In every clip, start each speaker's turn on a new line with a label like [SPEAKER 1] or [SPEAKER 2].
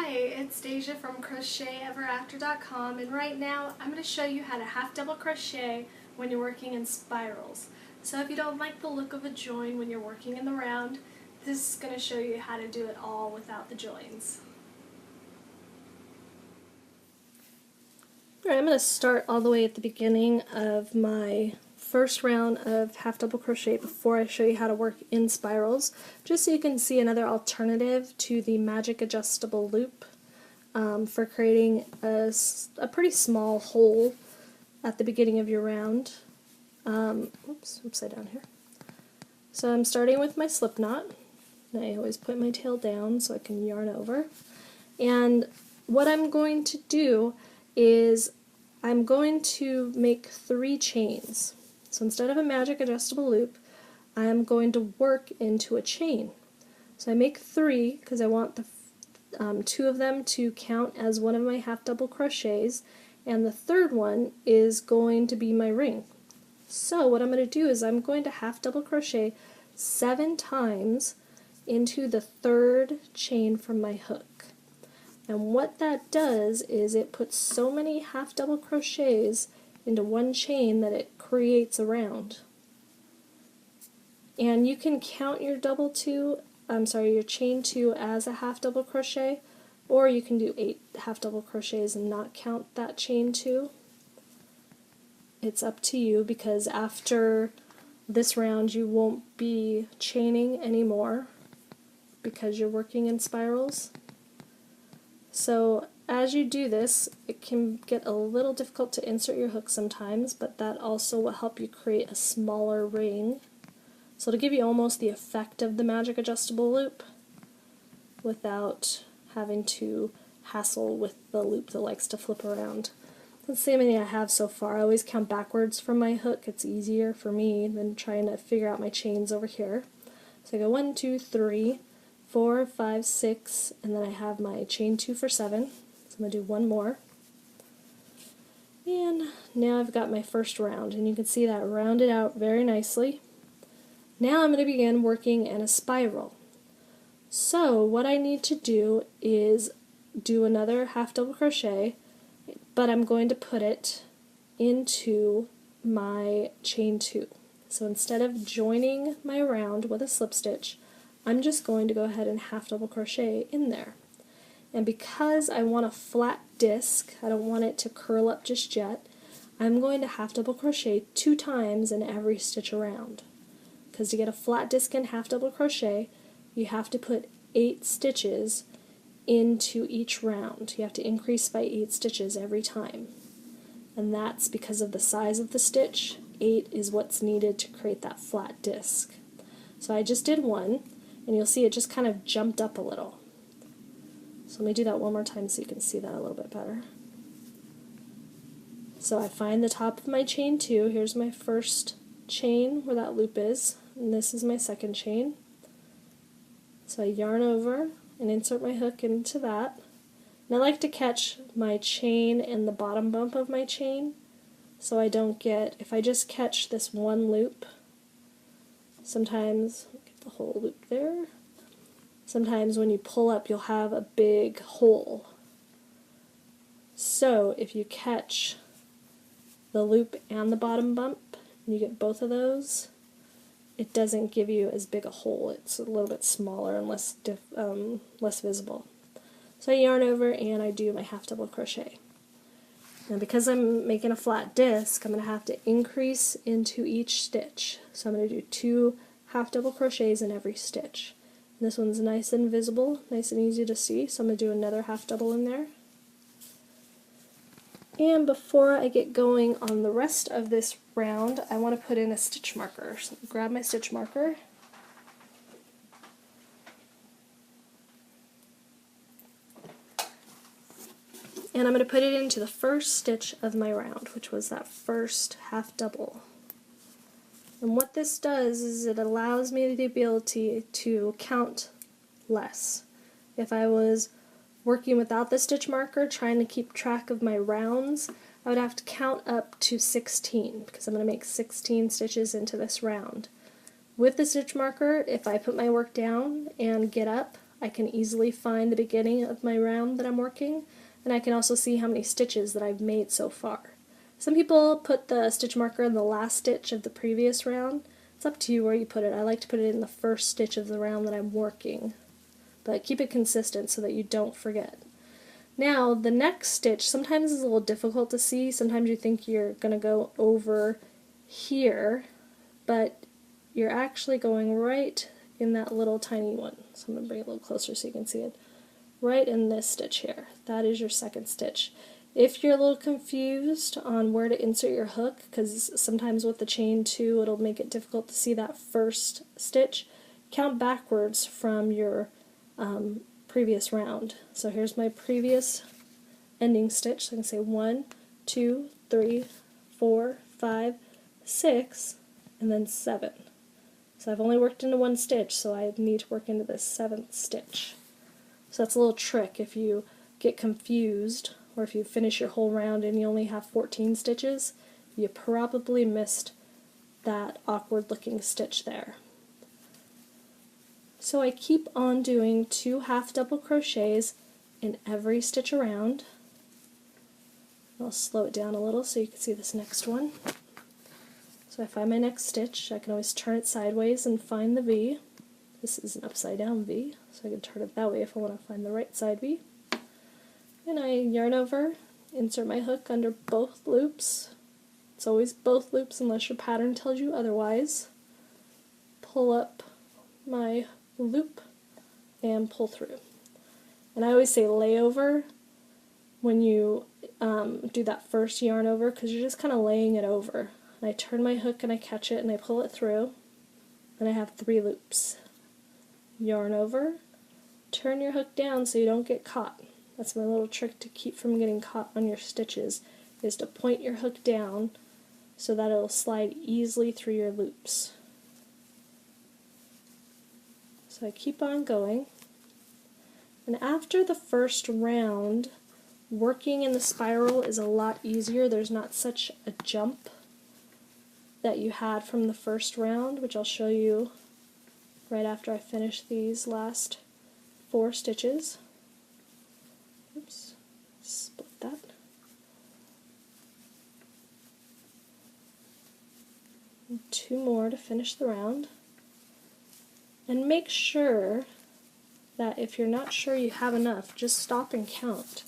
[SPEAKER 1] Hi, it's Deja from CrochetEverAfter.com, and right now I'm going to show you how to half double crochet when you're working in spirals. So if you don't like the look of a join when you're working in the round, this is going to show you how to do it all without the joins. Alright, I'm going to start all the way at the beginning of my first round of half double crochet before I show you how to work in spirals, just so you can see another alternative to the magic adjustable loop for creating a pretty small hole at the beginning of your round. Oops, upside down here. So I'm starting with my slip knot, and I always put my tail down so I can yarn over. And what I'm going to do is I'm going to make 3 chains. So instead of a magic adjustable loop, I am going to work into a chain. So I make 3 because I want the 2 of them to count as one of my half double crochets, and the third one is going to be my ring. So what I'm going to do is I'm going to half double crochet 7 times into the 3rd chain from my hook. And what that does is it puts so many half double crochets into one chain that it creates a round. And you can count your your chain 2 as a half double crochet, or you can do 8 half double crochets and not count that chain 2. It's up to you, because after this round you won't be chaining anymore because you're working in spirals. So as you do this, it can get a little difficult to insert your hook sometimes, but that also will help you create a smaller ring. So to give you almost the effect of the magic adjustable loop without having to hassle with the loop that likes to flip around. That's the same thing I have so far. I always count backwards from my hook. It's easier for me than trying to figure out my chains over here. So I go 1, 2, 3, 4, 5, 6, and then I have my chain 2 for 7. So I'm going to do one more. And now I've got my first round, and you can see that rounded out very nicely. Now I'm going to begin working in a spiral. So what I need to do is do another half double crochet, but I'm going to put it into my chain 2. So instead of joining my round with a slip stitch, I'm just going to go ahead and half double crochet in there. And because I want a flat disc, I don't want it to curl up just yet, I'm going to half double crochet 2 times in every stitch around. Because to get a flat disc in half double crochet, you have to put 8 stitches into each round. You have to increase by 8 stitches every time. And that's because of the size of the stitch. 8 is what's needed to create that flat disc. So I just did 1, and you'll see it just kind of jumped up a little. So let me do that one more time so you can see that a little bit better. So I find the top of my chain 2, here's my first chain where that loop is, and this is my second chain. So I yarn over and insert my hook into that. And I like to catch my chain and the bottom bump of my chain, so I don't get, if I just catch this one loop, sometimes, get the whole loop there, sometimes when you pull up you'll have a big hole. So if you catch the loop and the bottom bump, and you get both of those, it doesn't give you as big a hole. It's a little bit smaller and less visible. So I yarn over and I do my half double crochet. Now because I'm making a flat disc, I'm going to have to increase into each stitch. So I'm going to do 2 half double crochets in every stitch. And this one's nice and visible, nice and easy to see, so I'm going to do another half double in there. And before I get going on the rest of this round, I want to put in a stitch marker. So grab my stitch marker, and I'm going to put it into the first stitch of my round, which was that first half double. And what this does is it allows me the ability to count less. If I was working without the stitch marker, trying to keep track of my rounds, I would have to count up to 16, because I'm going to make 16 stitches into this round. With the stitch marker, if I put my work down and get up, I can easily find the beginning of my round that I'm working, and I can also see how many stitches that I've made so far. Some people put the stitch marker in the last stitch of the previous round. It's up to you where you put it. I like to put it in the first stitch of the round that I'm working, but keep it consistent so that you don't forget. Now the next stitch sometimes is a little difficult to see. Sometimes you think you're going to go over here, but you're actually going right in that little tiny one. So I'm going to bring it a little closer so you can see it. Right in this stitch here. That is your second stitch. If you're a little confused on where to insert your hook, because sometimes with the chain too it'll make it difficult to see that first stitch, count backwards from your previous round. So here's my previous ending stitch. So I can say 1, 2, 3, 4, 5, 6, and then 7. So I've only worked into one stitch, so I need to work into this 7th stitch. So that's a little trick if you get confused, or if you finish your whole round and you only have 14 stitches, you probably missed that awkward looking stitch there. So I keep on doing 2 half double crochets in every stitch around. I'll slow it down a little so you can see this next one. So I find my next stitch, I can always turn it sideways and find the V. This is an upside down V, so I can turn it that way if I want to find the right side V. And I yarn over, insert my hook under both loops. It's always both loops unless your pattern tells you otherwise. Pull up my loop and pull through. And I always say layover when you do that first yarn over, because you're just kind of laying it over. And I turn my hook and I catch it and I pull it through, and I have 3 loops. Yarn over, turn your hook down so you don't get caught. That's my little trick to keep from getting caught on your stitches, is to point your hook down so that it'll slide easily through your loops. So I keep on going, and after the first round, working in the spiral is a lot easier. There's not such a jump that you had from the first round, which I'll show you right after I finish these last 4 stitches. Oops, split that. And 2 more to finish the round. And make sure that if you're not sure you have enough, just stop and count.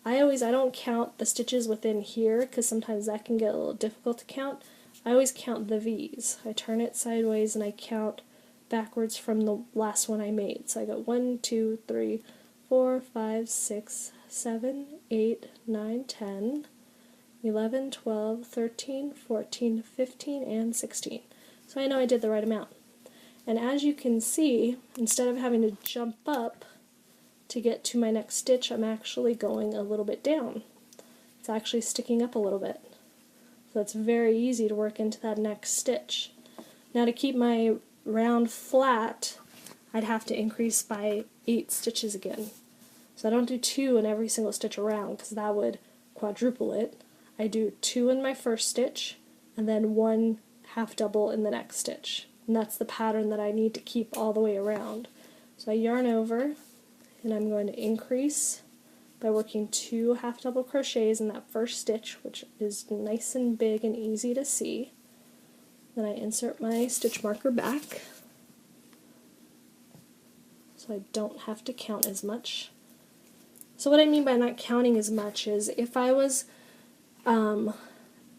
[SPEAKER 1] I don't count the stitches within here because sometimes that can get a little difficult to count. I always count the V's. I turn it sideways and I count backwards from the last one I made. So I got 1, 2, 3, 4, 5, 6, 7, 8, 9, 10, 11, 12, 13, 14, 15, and 16. So I know I did the right amount. And as you can see, instead of having to jump up to get to my next stitch, I'm actually going a little bit down. It's actually sticking up a little bit. So it's very easy to work into that next stitch. Now to keep my round flat, I'd have to increase by 8 stitches again. So I don't do 2 in every single stitch around because that would quadruple it. I do 2 in my first stitch and then 1 half double in the next stitch. And that's the pattern that I need to keep all the way around. So I yarn over and I'm going to increase by working 2 half double crochets in that first stitch, which is nice and big and easy to see. Then I insert my stitch marker back so I don't have to count as much. So what I mean by not counting as much is if I was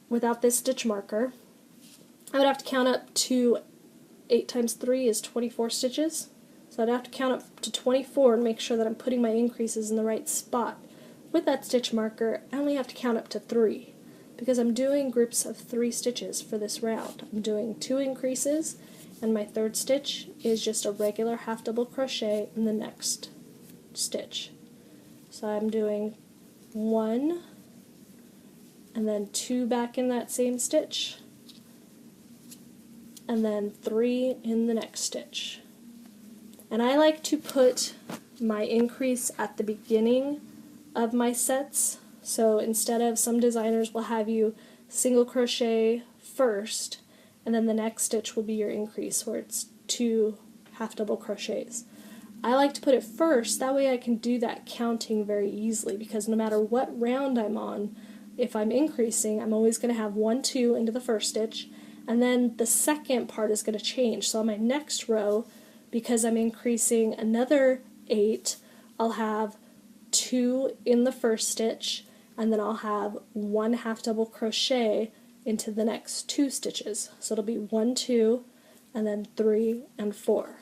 [SPEAKER 1] without this stitch marker, I would have to count up to 8 times 3 is 24 stitches. So I'd have to count up to 24 and make sure that I'm putting my increases in the right spot. With that stitch marker, I only have to count up to 3 because I'm doing groups of 3 stitches for this round. I'm doing 2 increases, and my third stitch is just a regular half double crochet in the next stitch. So I'm doing 1 and then 2 back in that same stitch, and then 3 in the next stitch. And I like to put my increase at the beginning of my sets. So instead of, some designers will have you single crochet first and then the next stitch will be your increase where it's 2 half double crochets. I like to put it first, that way I can do that counting very easily, because no matter what round I'm on, if I'm increasing, I'm always going to have 1, 2 into the first stitch, and then the second part is going to change. So on my next row, because I'm increasing another 8, I'll have 2 in the first stitch, and then I'll have 1 half double crochet into the next 2 stitches. So it'll be 1, 2, and then 3 and 4.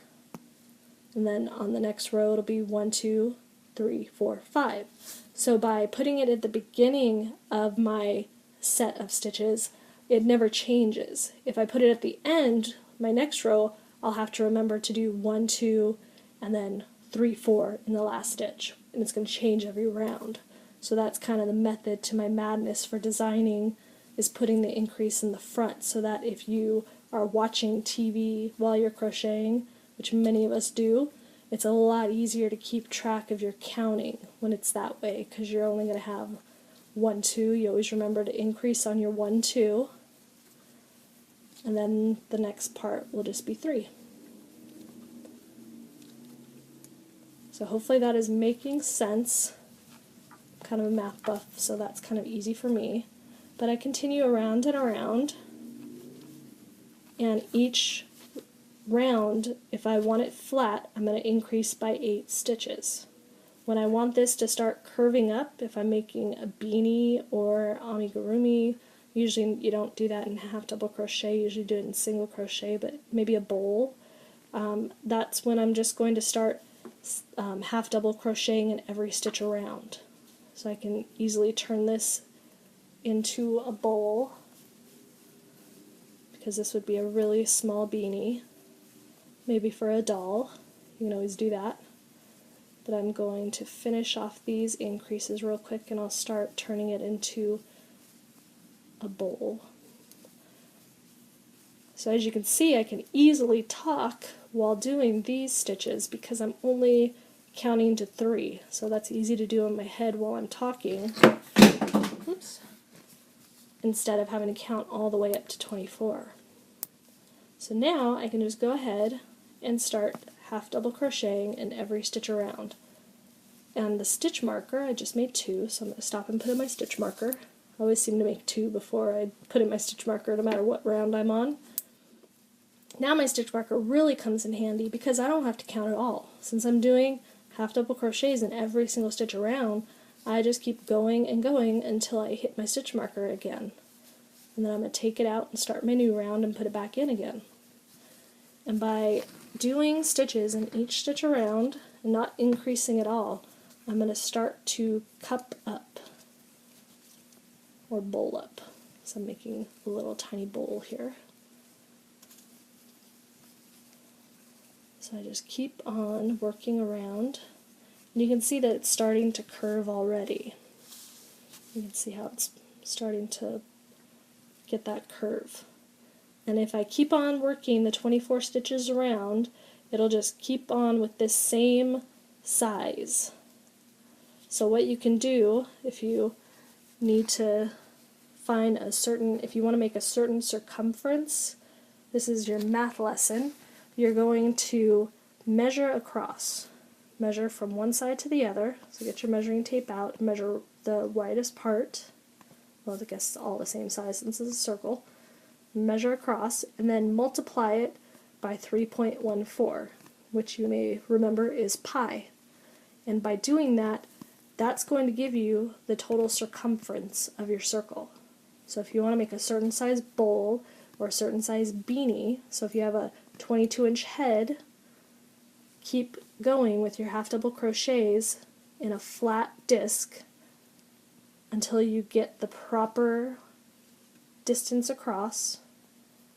[SPEAKER 1] And then on the next row it'll be 1, 2, 3, 4, 5. So by putting it at the beginning of my set of stitches, it never changes. If I put it at the end, my next row, I'll have to remember to do 1, 2, and then 3, 4 in the last stitch, and it's going to change every round. So that's kind of the method to my madness for designing, is putting the increase in the front, so that if you are watching TV while you're crocheting, which many of us do, it's a lot easier to keep track of your counting when it's that way, because you're only going to have 1, 2. You always remember to increase on your 1, 2, and then the next part will just be 3. So hopefully that is making sense. I'm kind of a math buff, so that's kind of easy for me. But I continue around and around, and each round, if I want it flat, I'm going to increase by 8 stitches. When I want this to start curving up, if I'm making a beanie or amigurumi, usually you don't do that in half double crochet, you usually do it in single crochet, but maybe a bowl, that's when I'm just going to start half double crocheting in every stitch around. So I can easily turn this into a bowl, because this would be a really small beanie, maybe for a doll. You can always do that. But I'm going to finish off these increases real quick, and I'll start turning it into a bowl. So as you can see, I can easily talk while doing these stitches because I'm only counting to 3. So that's easy to do in my head while I'm talking. Oops. Instead of having to count all the way up to 24. So now I can just go ahead and start half double crocheting in every stitch around. And the stitch marker, I just made 2, so I'm going to stop and put in my stitch marker. I always seem to make 2 before I put in my stitch marker, no matter what round I'm on. Now my stitch marker really comes in handy because I don't have to count at all. Since I'm doing half double crochets in every single stitch around, I just keep going and going until I hit my stitch marker again. And then I'm going to take it out and start my new round and put it back in again. And by doing stitches in each stitch around and not increasing at all, I'm going to start to cup up or bowl up. So I'm making a little tiny bowl here. So I just keep on working around, and you can see that it's starting to curve already. You can see how it's starting to get that curve. And if I keep on working the 24 stitches around, it'll just keep on with this same size. So what you can do, if you need to find a certain, if you want to make a certain circumference, this is your math lesson, you're going to measure across. Measure from one side to the other, so get your measuring tape out, measure the widest part, well I guess it's all the same size since it's a circle, measure across, and then multiply it by 3.14, which you may remember is pi. And by doing that, that's going to give you the total circumference of your circle. So if you want to make a certain size bowl or a certain size beanie, so if you have a 22-inch head, keep going with your half double crochets in a flat disc until you get the proper distance across.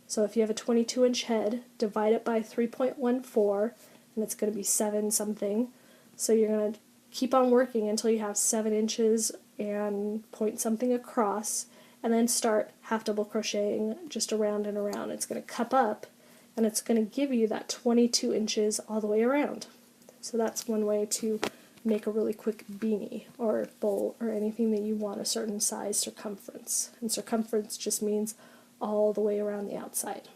[SPEAKER 1] So if you have a 22-inch head, divide it by 3.14, and it's going to be 7 something. So you're going to keep on working until you have 7 inches and point something across, and then start half double crocheting just around and around. It's going to cup up, and it's going to give you that 22 inches all the way around. So that's one way to make a really quick beanie or bowl or anything that you want a certain size circumference. And circumference just means all the way around the outside.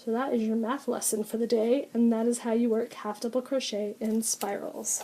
[SPEAKER 1] So that is your math lesson for the day, and that is how you work half double crochet in spirals.